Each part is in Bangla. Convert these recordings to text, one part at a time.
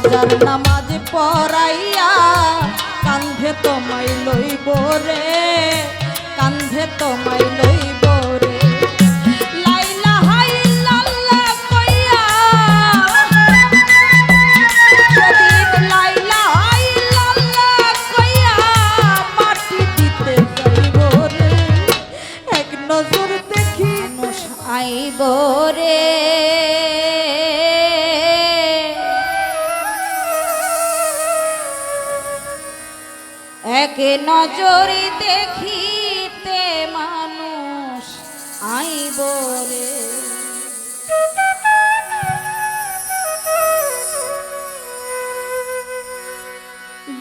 জানাজার নামাজ পড়াইয়া কান্ধে তোমায় লইব রে, কান্ধে তোমায় লইব রে। লা ইলাহা ইল্লাল্লাহ কইয়া সেদিন লা ইলাহা ইল্লাল্লাহ কইয়া মাটি দিতে যাইব রে, এক নজর দেখি মানুষ আইব রে। এক নজরে দেখিতে মানুষ আইব রে।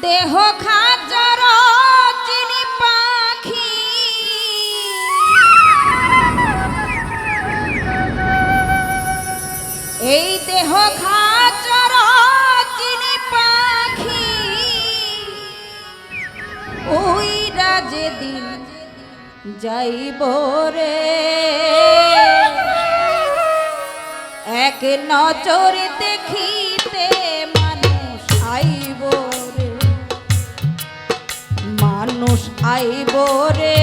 দেহ খাচর চিনি পাখি, এই দেহ খাচর চিনি পাখি, ওইরা যেদিন যাইব রে, এক নজর দেখিতে মানুষ আইব রে, মানুষ আইব রে,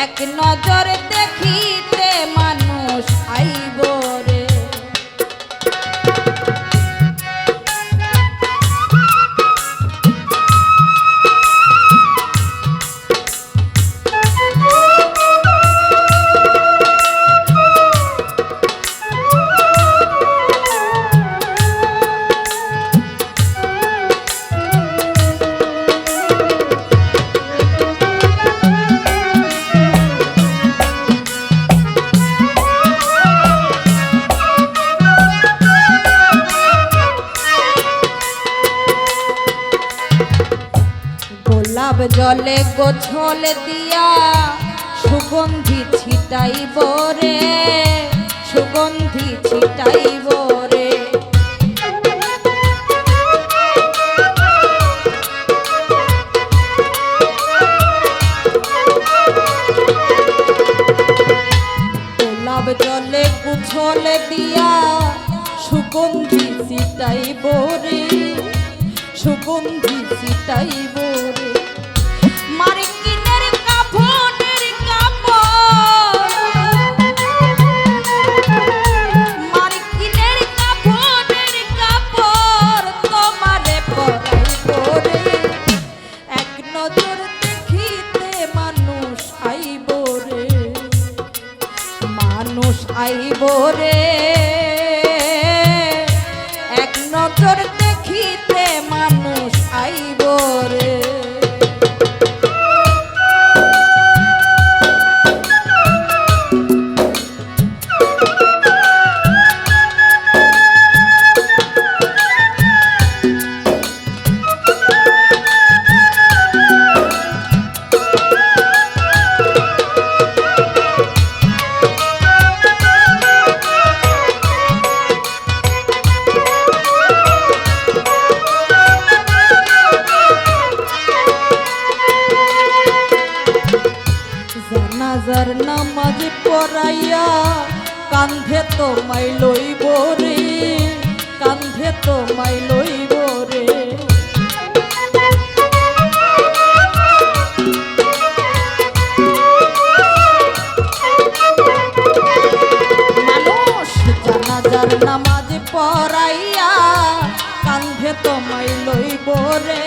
এক নজর দেখিতে মানুষ আইব রে। গোলাপ জলে গোছল দিয়া সুগন্ধি ছিটাইব রে, সুগন্ধি ছিটাইব রে। গোলাপ জলে গোছল দিয়া সুগন্ধি ছিটাইব রে, সুগন্ধি ছিটাইব রে। মার্কিনের কাফনের কাপড়, মার্কিনের কাফনের কাপড় তোমারে পরাইব রে, এক নজর দেখিতে মানুষ আইব রে, মানুষ আইব রে, এক নজর দেখিতে মানুষ আইব রে। জানাজার নামাজ পড়াইয়া কান্ধে তোমায় লইব রে, কান্ধে তোমায় লইব রে। মানুষ জানাজার নামাজ পড়াইয়া কান্ধে তোমায় লইব রে,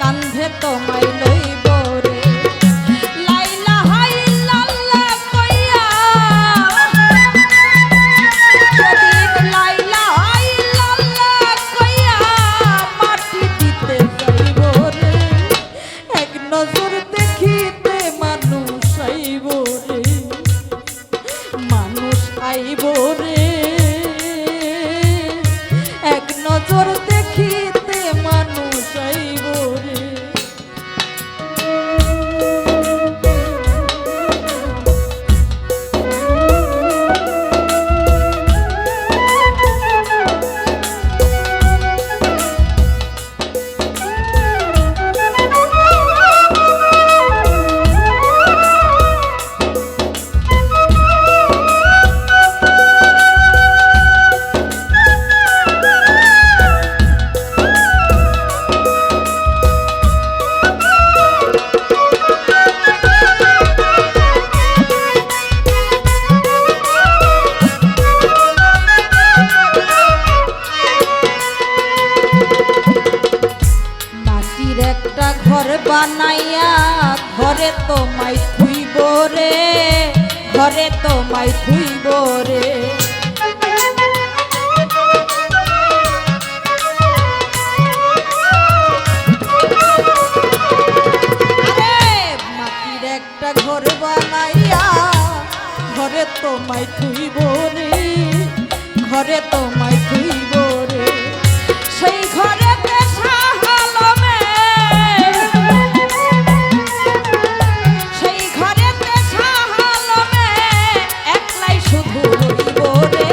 কান্ধে তোমায় লইব রে। নজর দেখিতে মানুষ আইব রে, মানুষ আইব রে, এক নজর দেখিতে মানুষ আইব রে। ঘরে তোমায় থুইব রে। মাটির একটা ঘর বানাইয়া ঘরে তোমায় থুইব রে, ঘরে তোমায় থুইব রে। সেই ঘরেতে শাহালমে, সেই ঘরেতে শাহালমে একলাই শুধু রইব রে।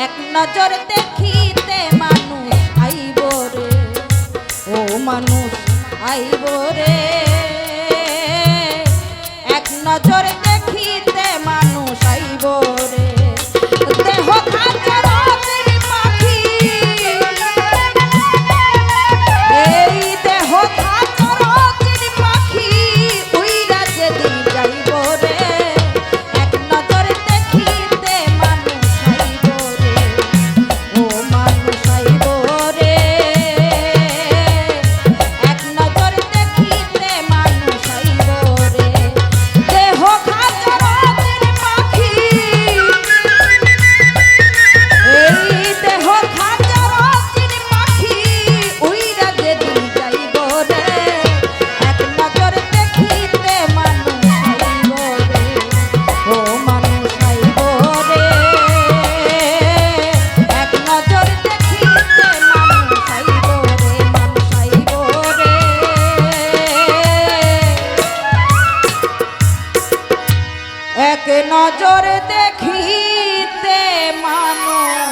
এক নজর দেখিতে মানুষ আইব রে, ও মানুষ আইব রে। এক নজর দেখিতে মানুষ আইব রে। দেহ খাঁচার অচির পাখি, এই দেহ খাঁচার অচির পাখি উইরা যেদিন যাইব রে। এক নজর দেখিতে মানুষ আইব রে, ও মানুষ আইব রে। এক নজর দেখিতে মানুষ আইব রে। দেহ খাঁচার অচির পাখি, এই দেহ খাঁচার অচির পাখি উইরা যেদিন যাইব রে। এক নজর দেখিতে মানুষ আইব রে, ও মানুষ আইব রে। এক নজর দেখিতে মানুষ আইব রে, মানুষ আইব রে। এক নজর দেখিতে মানুষ